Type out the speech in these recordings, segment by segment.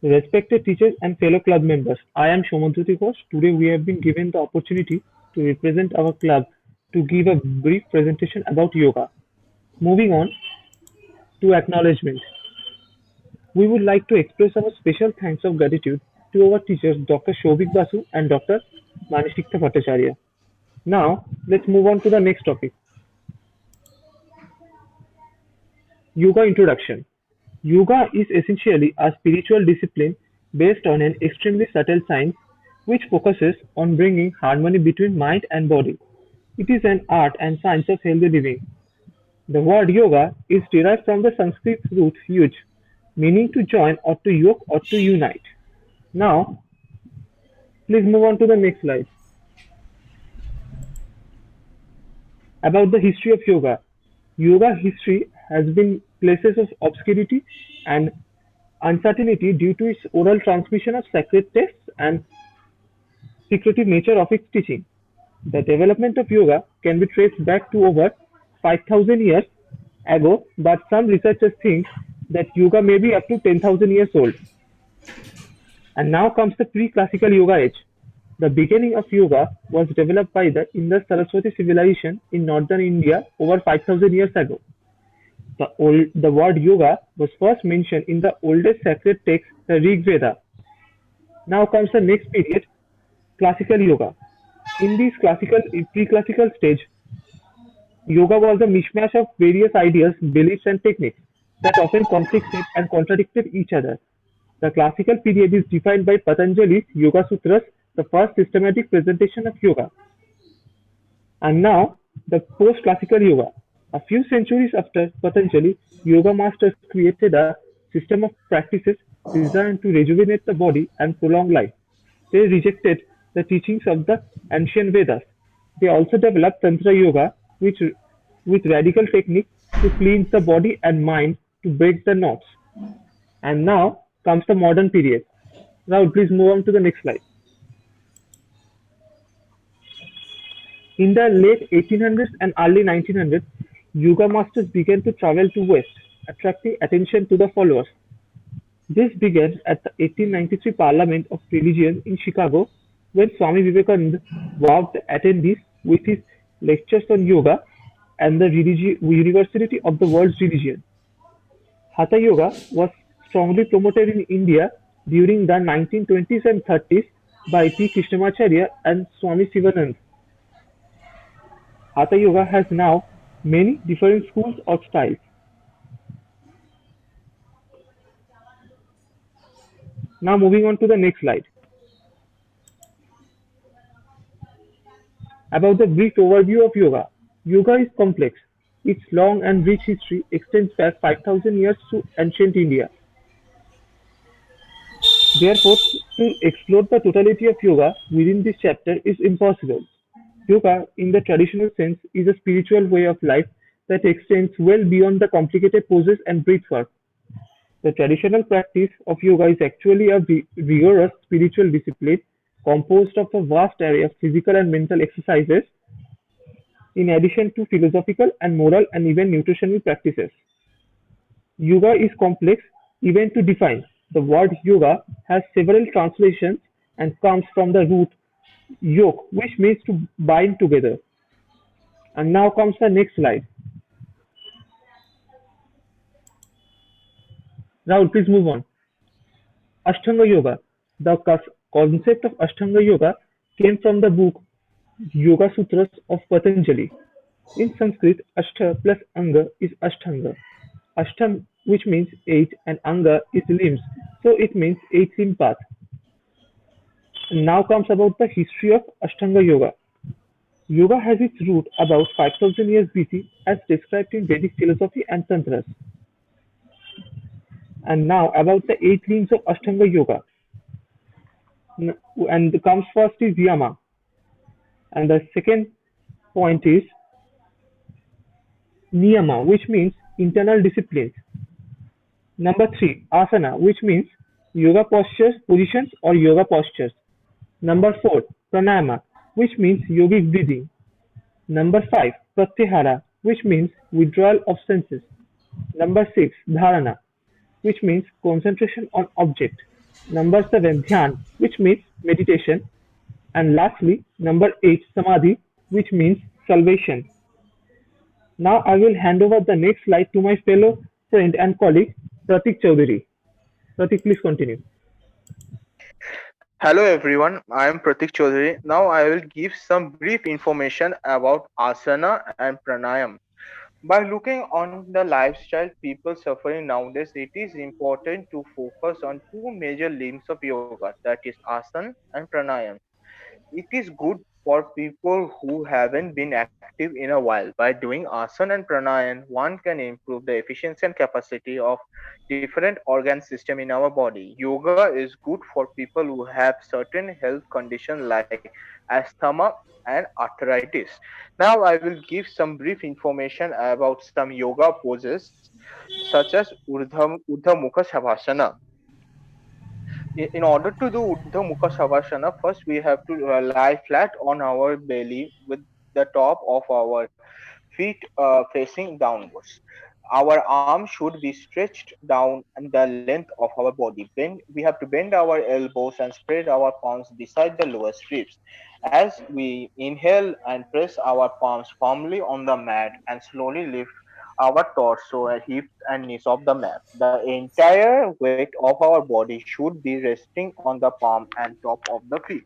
Respected teachers and fellow club members, I am Shomodhyoti Ghosh. Today we have been given the opportunity to represent our club to give a brief presentation about yoga. Moving on to acknowledgement, we would like to express our special thanks of gratitude to our teachers Dr. Shobik Basu and Dr. Manishikta Bhattacharya. Now, let's move on to the next topic, Yoga Introduction. Yoga is essentially a spiritual discipline based on an extremely subtle science which focuses on bringing harmony between mind and body. It is an art and science of healthy living. The word yoga is derived from the Sanskrit root yuj, meaning to join or to yoke or to unite. Now, please move on to the next slide. About the history of yoga. Yoga history has been places of obscurity and uncertainty due to its oral transmission of sacred texts and secretive nature of its teaching. The development of yoga can be traced back to over 5,000 years ago, but some researchers think that yoga may be up to 10,000 years old. And now comes the pre-classical yoga age. The beginning of yoga was developed by the Indus-Saraswati civilization in northern India over 5,000 years ago. The word yoga was first mentioned in the oldest sacred text, the Rig Veda. Now comes the next period, classical yoga. In this pre-classical stage, yoga was a mishmash of various ideas, beliefs, and techniques that often conflicted and contradicted each other. The classical period is defined by Patanjali's Yoga Sutras, the first systematic presentation of yoga. And now, the post-classical yoga. A few centuries after Patanjali, yoga masters created a system of practices designed to rejuvenate the body and prolong life. They rejected the teachings of the ancient Vedas. They also developed Tantra Yoga, which with radical techniques to cleanse the body and mind to break the knots. And now comes the modern period. Now please move on to the next slide. In the late 1800s and early 1900s, yoga masters began to travel to West, attracting attention to the followers. This began at the 1893 Parliament of Religion in Chicago when Swami Vivekananda wowed the attendees with his lectures on yoga and the universality of the world's religion. Hatha Yoga was strongly promoted in India during the 1920s and 30s by T. Krishnamacharya and Swami Sivanand. Hatha Yoga has now many different schools or styles. Now moving on to the next slide. About the brief overview of yoga. Yoga is complex. Its long and rich history extends back 5,000 years to ancient India. Therefore, to explore the totality of yoga within this chapter is impossible. Yoga, in the traditional sense, is a spiritual way of life that extends well beyond the complicated poses and breath work. The traditional practice of yoga is actually a rigorous spiritual discipline composed of a vast array of physical and mental exercises, in addition to philosophical and moral and even nutritional practices. Yoga is complex even to define. The word yoga has several translations and comes from the root yoke, which means to bind together. And now comes the next slide. Now please move on. Ashtanga Yoga. The concept of Ashtanga Yoga came from the book Yoga Sutras of Patanjali. In Sanskrit, Ashtha plus Anga is Ashtanga. Ashtam, which means eight, and Anga is limbs, so it means eight limb path. Now comes about the history of Ashtanga Yoga. Yoga has its root about 5,000 years BC as described in Vedic philosophy and Tantras. And now about the eight limbs of Ashtanga Yoga. And comes first is Yama. And the second point is Niyama, which means internal disciplines. Number three, Asana, which means yoga postures, positions or yoga postures. Number four, Pranayama, which means yogic breathing. Number five, Pratyahara, which means withdrawal of senses. Number six, Dharana, which means concentration on object. Number 7, Dhyan, which means meditation. And lastly, number 8, Samadhi, which means salvation. Now I will hand over the next slide to my fellow friend and colleague, Pratik Chaudhary. Pratik, please continue. Hello everyone, I am Pratik Chaudhary. Now I will give some brief information about asana and pranayam. By looking on the lifestyle people suffering nowadays, it is important to focus on two major limbs of yoga, that is asana and pranayam. It is good for people who haven't been active in a while. By doing asana and pranayam, one can improve the efficiency and capacity of different organ system in our body. Yoga is good for people who have certain health conditions like asthma and arthritis. Now I will give some brief information about some yoga poses such as Urdhva Mukha Shavasana. In order to do Urdhva Mukha Shavasana, first we have to lie flat on our belly with the top of our feet facing downwards. Our arms should be stretched down and the length of our body. We have to bend our elbows and spread our palms beside the lowest ribs. As we inhale and press our palms firmly on the mat and slowly lift our torso, hips, and knees off the mat. The entire weight of our body should be resting on the palm and top of the feet.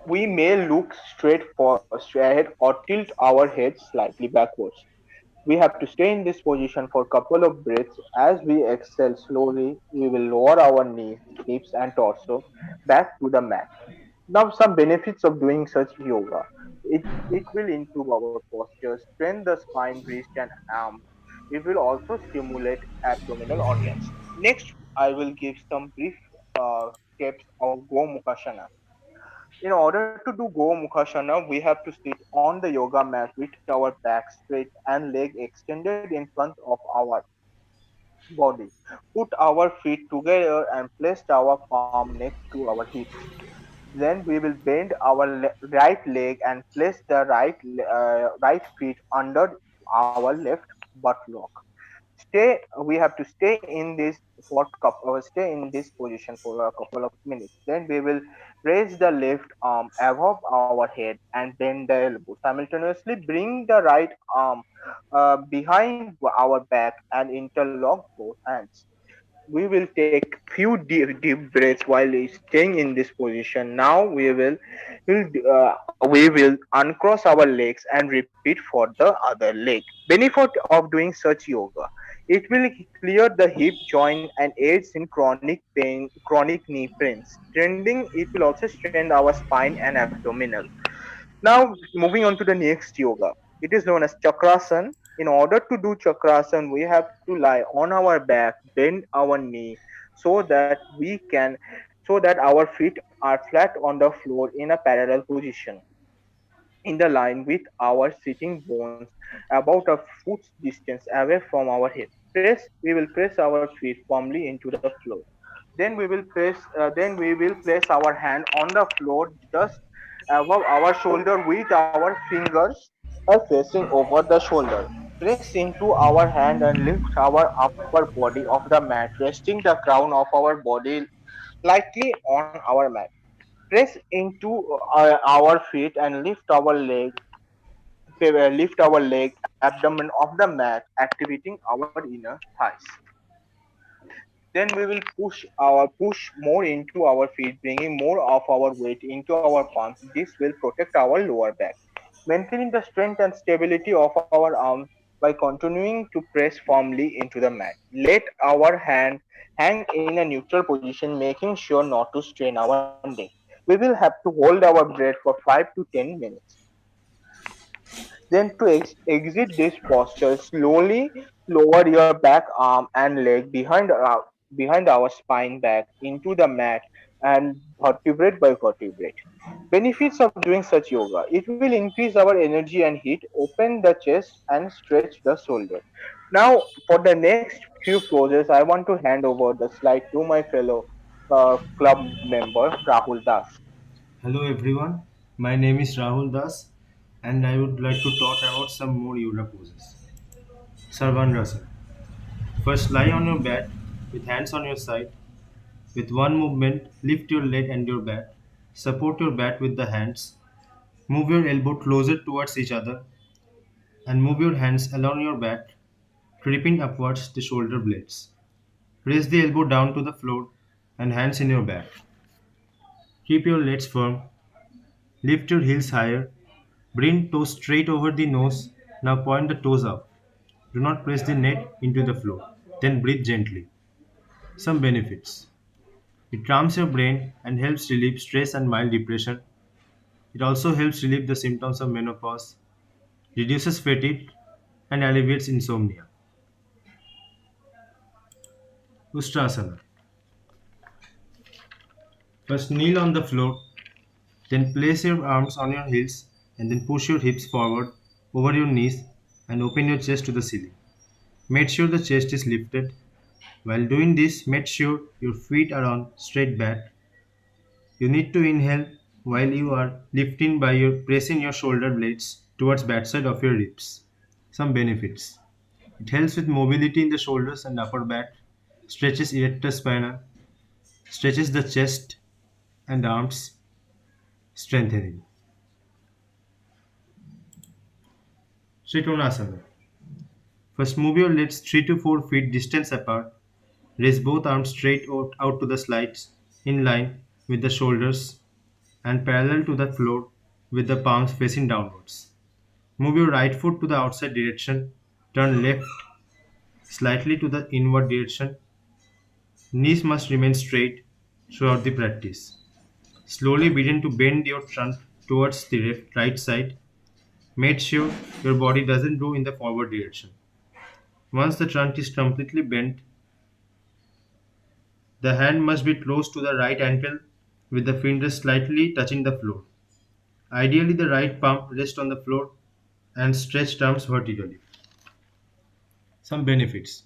We may look straight ahead or tilt our heads slightly backwards. We have to stay in this position for a couple of breaths. As we exhale slowly, we will lower our knees, hips, and torso back to the mat. Now, some benefits of doing such yoga. It will improve our posture, strengthen the spine, wrist, and arms. It will also stimulate abdominal organs. Next, I will give some brief steps of Gomukhasana. In order to do Gomukhasana, we have to sit on the yoga mat with our back straight and leg extended in front of our body. Put our feet together and place our palm next to our hips. Then we will bend our right leg and place the right feet under our left buttock. We have to stay in this position for a couple of minutes. Then we will raise the left arm above our head and bend the elbow. Simultaneously bring the right arm behind our back and interlock both hands. We will take few deep breaths while staying in this position. Now we will uncross our legs and repeat for the other leg. Benefit of doing such yoga: it will clear the hip joint and aids in chronic knee pains. Strengthening it will also strengthen our spine and abdominal. Now, moving on to the next yoga. It is known as Chakrasan. In order to do Chakrasan, we have to lie on our back, bend our knee so that our feet are flat on the floor in a parallel position in the line with our sitting bones about a foot's distance away from our hip. We will press our feet firmly into the floor. Then we will place our hand on the floor just above our shoulder with our fingers facing over the shoulder. Press into our hand and lift our upper body off the mat, resting the crown of our body lightly on our mat. Press into our feet and lift our leg abdomen off the mat, activating our inner thighs. Then we will push more into our feet, bringing more of our weight into our palms. This will protect our lower back, maintaining the strength and stability of our arms by continuing to press firmly into the mat. Let our hand hang in a neutral position, making sure not to strain our neck. We will have to hold our breath for 5 to 10 minutes. Then to exit this posture, slowly lower your back arm and leg behind our spine back into the mat and vertebrate by vertebrate. Benefits of doing such yoga: it will increase our energy and heat, open the chest and stretch the shoulder. Now for the next few poses, I want to hand over the slide to my fellow club member Rahul Das. Hello everyone, my name is Rahul Das and I would like to talk about some more yoga poses. Sarvandrasan. First lie on your bed with hands on your side With one movement, lift your leg and your bat. Support your bat with the hands. Move your elbow closer towards each other and move your hands along your bat, creeping upwards the shoulder blades. Raise the elbow down to the floor and hands in your bat. Keep your legs firm. Lift your heels higher. Bring toes straight over the nose. Now point the toes up. Do not press the net into the floor. Then breathe gently. Some benefits. It calms your brain and helps relieve stress and mild depression. It also helps relieve the symptoms of menopause, reduces fatigue, and alleviates insomnia. Ustrasana. First, kneel on the floor, then place your arms on your heels, and then push your hips forward over your knees and open your chest to the ceiling. Make sure the chest is lifted. While doing this, make sure your feet are on straight back. You need to inhale while you are lifting by your pressing your shoulder blades towards backside of your ribs. Some benefits. It helps with mobility in the shoulders and upper back, stretches erector spinae, stretches the chest and arms, strengthening. Trikonasana. First, move your legs 3 to 4 feet distance apart. Raise both arms straight out to the sides, in line with the shoulders and parallel to the floor with the palms facing downwards. Move your right foot to the outside direction. Turn left slightly to the inward direction. Knees must remain straight throughout the practice. Slowly begin to bend your trunk towards the right side. Make sure your body doesn't go in the forward direction. Once the trunk is completely bent, the hand must be close to the right ankle with the fingers slightly touching the floor. Ideally, the right palm rests on the floor and stretched arms vertically. Some benefits.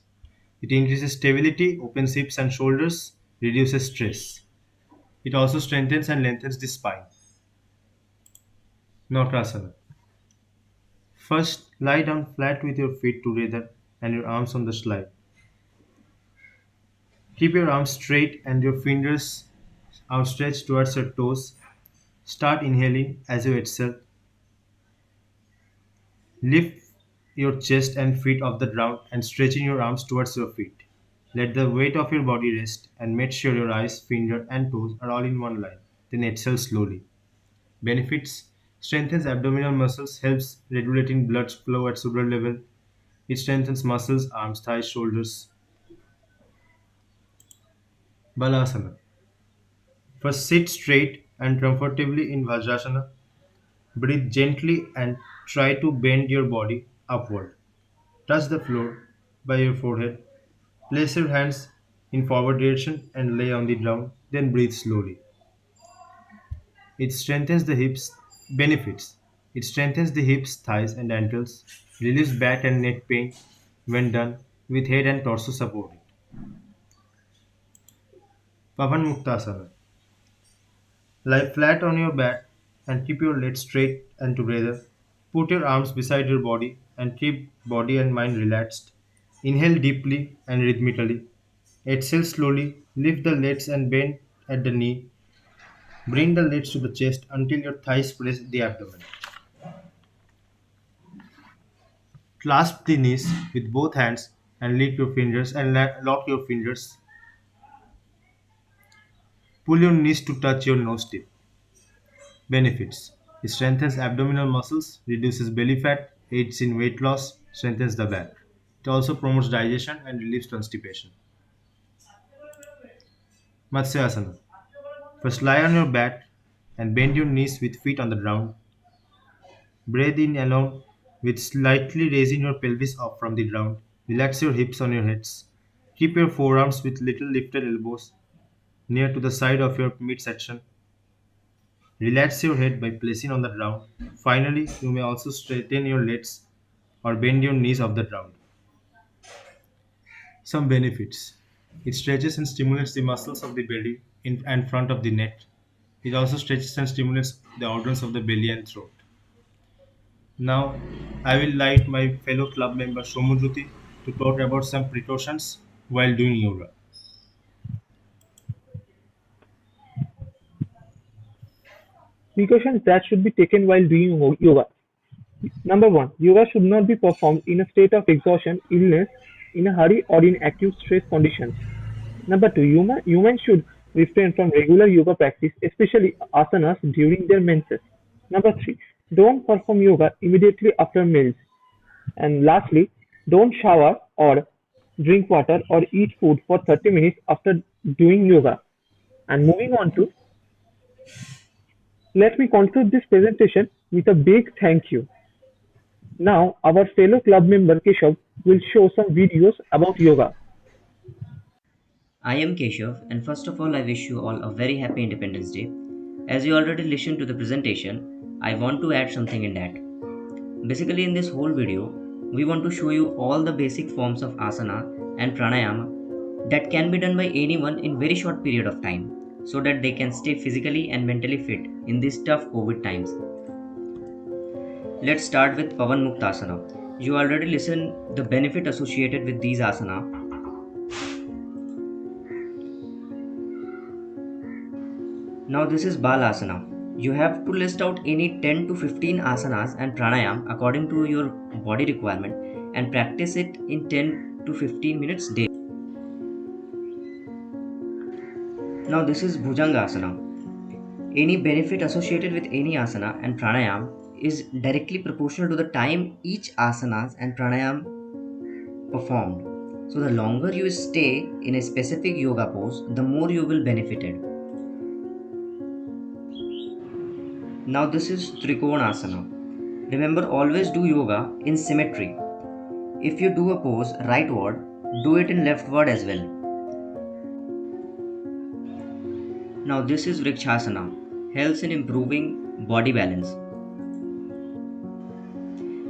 It increases stability, opens hips and shoulders, reduces stress. It also strengthens and lengthens the spine. Nakrasana. First, lie down flat with your feet together and your arms on the slide. Keep your arms straight and your fingers outstretched towards your toes. Start inhaling as you exhale. Lift your chest and feet off the ground and stretching your arms towards your feet. Let the weight of your body rest and make sure your eyes, finger and toes are all in one line. Then exhale slowly. Benefits: strengthens abdominal muscles, helps regulating blood flow at cellular level. It strengthens muscles, arms, thighs, shoulders. Balasana. First sit straight and comfortably in Vajrasana. Breathe gently and try to bend your body upward. Touch the floor by your forehead. Place your hands in forward direction and lay on the ground. Then breathe slowly. It strengthens the hips. Benefits: it strengthens the hips, thighs, and ankles, relieves back and neck pain when done with head and torso supported. Pavan Muktasana. Lie flat on your back and keep your legs straight and together. Put your arms beside your body and keep body and mind relaxed. Inhale deeply and rhythmically. Exhale slowly. Lift the legs and bend at the knee. Bring the legs to the chest until your thighs press the abdomen. Clasp the knees with both hands and lock your fingers. Pull your knees to touch your nose tip. Benefits: it strengthens abdominal muscles, reduces belly fat, aids in weight loss, strengthens the back. It also promotes digestion and relieves constipation. Matsyasana. First lie on your back and bend your knees with feet on the ground. Breathe in alone with slightly raising your pelvis up from the ground. Relax your hips on your heads. Keep your forearms with little lifted elbows near to the side of your midsection. Relax your head by placing on the ground. Finally, you may also straighten your legs or bend your knees off the ground. Some benefits: it stretches and stimulates the muscles of the belly in and front of the neck. It also stretches and stimulates the organs of the belly and throat. Now, I will invite my fellow club member Somudruti to talk about some precautions while doing yoga. Precautions that should be taken while doing yoga. Number one, yoga should not be performed in a state of exhaustion, illness, in a hurry, or in acute stress conditions. Number two, humans should refrain from regular yoga practice, especially asanas during their menses. Number three, don't perform yoga immediately after meals. And lastly, don't shower or drink water or eat food for 30 minutes after doing yoga. And moving on to, let me conclude this presentation with a big thank you. Now, our fellow club member Keshav will show some videos about yoga. I am Keshav, and first of all, I wish you all a very happy Independence Day. As you already listened to the presentation, I want to add something in that. Basically, in this whole video, we want to show you all the basic forms of asana and pranayama that can be done by anyone in very short period of time so that they can stay physically and mentally fit in these tough COVID times. Let's start with Pavan Muktasana. You already listened the benefit associated with these asana. Now this is Balasana. You have to list out any 10 to 15 asanas and pranayam according to your body requirement and practice it in 10 to 15 minutes daily. Now this is Bhujangasana. Any benefit associated with any asana and pranayam is directly proportional to the time each asanas and pranayam performed. So the longer you stay in a specific yoga pose, the more you will benefited. Now this is Trikonasana. Remember, always do yoga in symmetry. If you do a pose rightward, do it in leftward as well. Now this is Vrikshasana. Helps in improving body balance.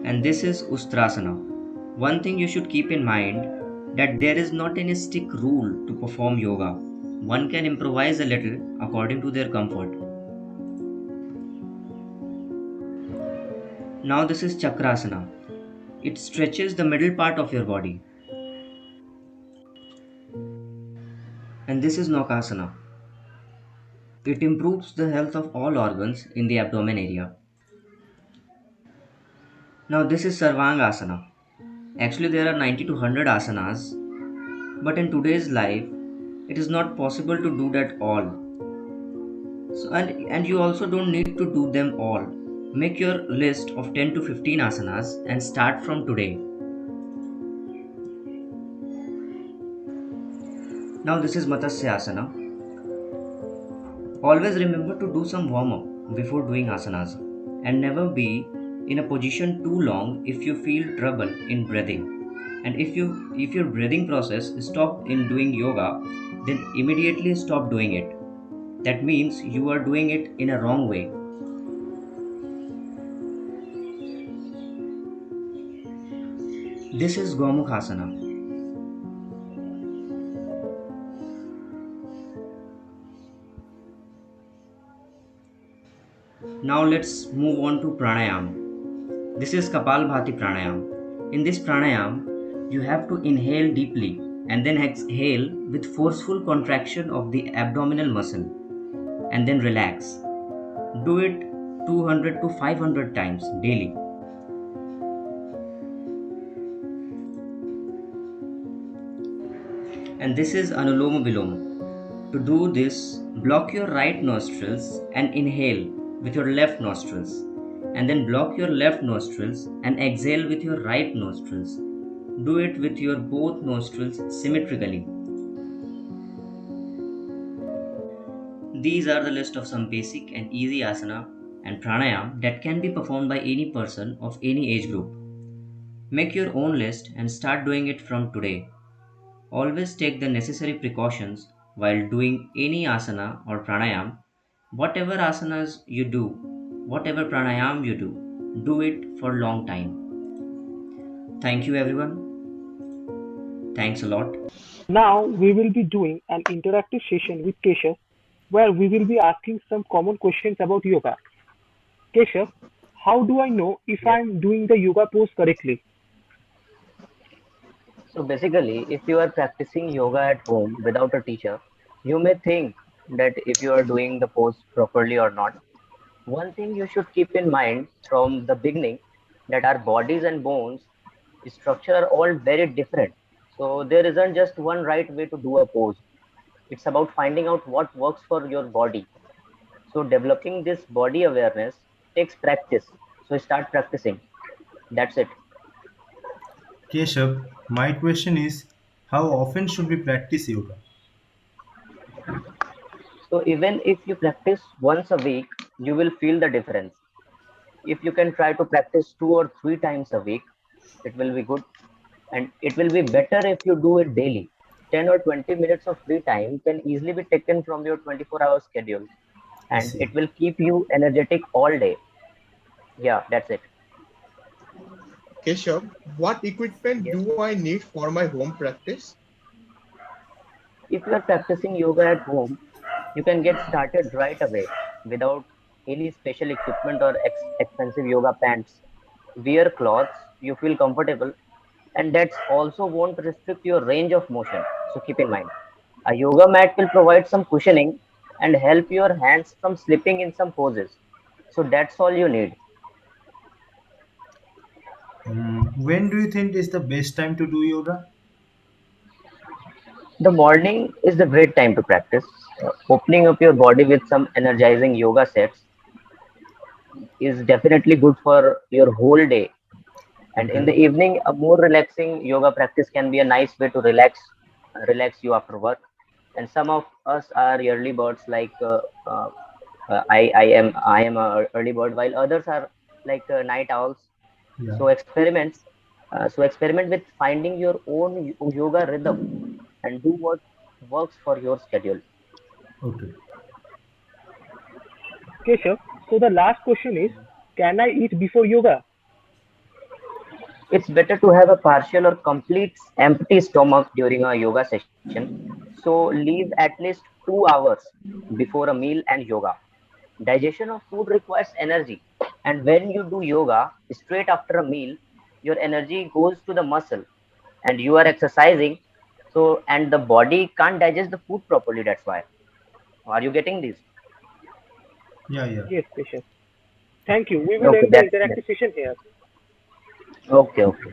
And this is Ustrasana. One thing you should keep in mind that there is not any strict rule to perform yoga. One can improvise a little according to their comfort. Now this is Chakrasana. It stretches the middle part of your body. And this is Naukasana. It improves the health of all organs in the abdomen area. Now this is Sarvangasana. Actually there are 90 to 100 asanas, but in today's life it is not possible to do that all. So, and you also don't need to do them all. Make your list of 10 to 15 asanas and start from today. Now this is Matsasyasana. Always remember to do some warm up before doing asanas and never be in a position too long if you feel trouble in breathing. And if your breathing process stop in doing yoga, then immediately stop doing it. That means you are doing it in a wrong way. This is Gomukhasana. Now let's move on to pranayam. This is Kapalbhati pranayam. In this pranayam, you have to inhale deeply and then exhale with forceful contraction of the abdominal muscle and then relax. Do it 200 to 500 times daily. And this is Anuloma Viloma. To do this, block your right nostrils and inhale with your left nostrils, and then block your left nostrils and exhale with your right nostrils. Do it with your both nostrils symmetrically. These are the list of some basic and easy asana and pranayam that can be performed by any person of any age group. Make your own list and start doing it from today. Always take the necessary precautions while doing any asana or pranayam. Whatever asanas you do, whatever pranayam you do it for a long time. Thank you everyone. Thanks a lot. Now we will be doing an interactive session with Keshav where we will be asking some common questions about yoga. Keshav, how do I know if I Yes. am doing the yoga pose correctly? So basically, if you are practicing yoga at home without a teacher, you may think that if you are doing the pose properly or not. One thing you should keep in mind from the beginning that our bodies and bones structure are all very different. So there isn't just one right way to do a pose. It's about finding out what works for your body. So developing this body awareness takes practice. So start practicing. That's it. Keshav, my question is, how often should we practice yoga? So even if you practice once a week, you will feel the difference. If you can try to practice 2 or 3 times a week, it will be good. And it will be better if you do it daily. 10 or 20 minutes of free time can easily be taken from your 24-hour schedule I and see. it will keep you energetic all day. Yeah, that's it. Keshav, what equipment Yes. do I need for my home practice? If you are practicing yoga at home, you can get started right away without any special equipment or expensive yoga pants. Wear clothes you feel comfortable, and that's also won't restrict your range of motion. So keep in mind, a yoga mat will provide some cushioning and help your hands from slipping in some poses. So that's all you need. When do you think is the best time to do yoga? The morning is the great time to practice. Opening up your body with some energizing yoga sets is definitely good for your whole day. And in Okay. the evening, a more relaxing yoga practice can be a nice way to relax you after work. And some of us are early birds, like I am a early bird, while others are like night owls. Yeah. So experiment with finding your own yoga rhythm and do what works for your schedule. Okay. Keshav, so the last question is, can I eat before yoga? It's better to have a partial or complete empty stomach during a yoga session. So leave at least 2 hours before a meal and yoga. Digestion of food requires energy, and when you do yoga straight after a meal, your energy goes to the muscle, and you are exercising. So and the body can't digest the food properly. That's why. Are you getting this? Yeah, yeah. Yes, Keshav. Thank you. We will Okay, end the that's interactive session here. okay. Okay.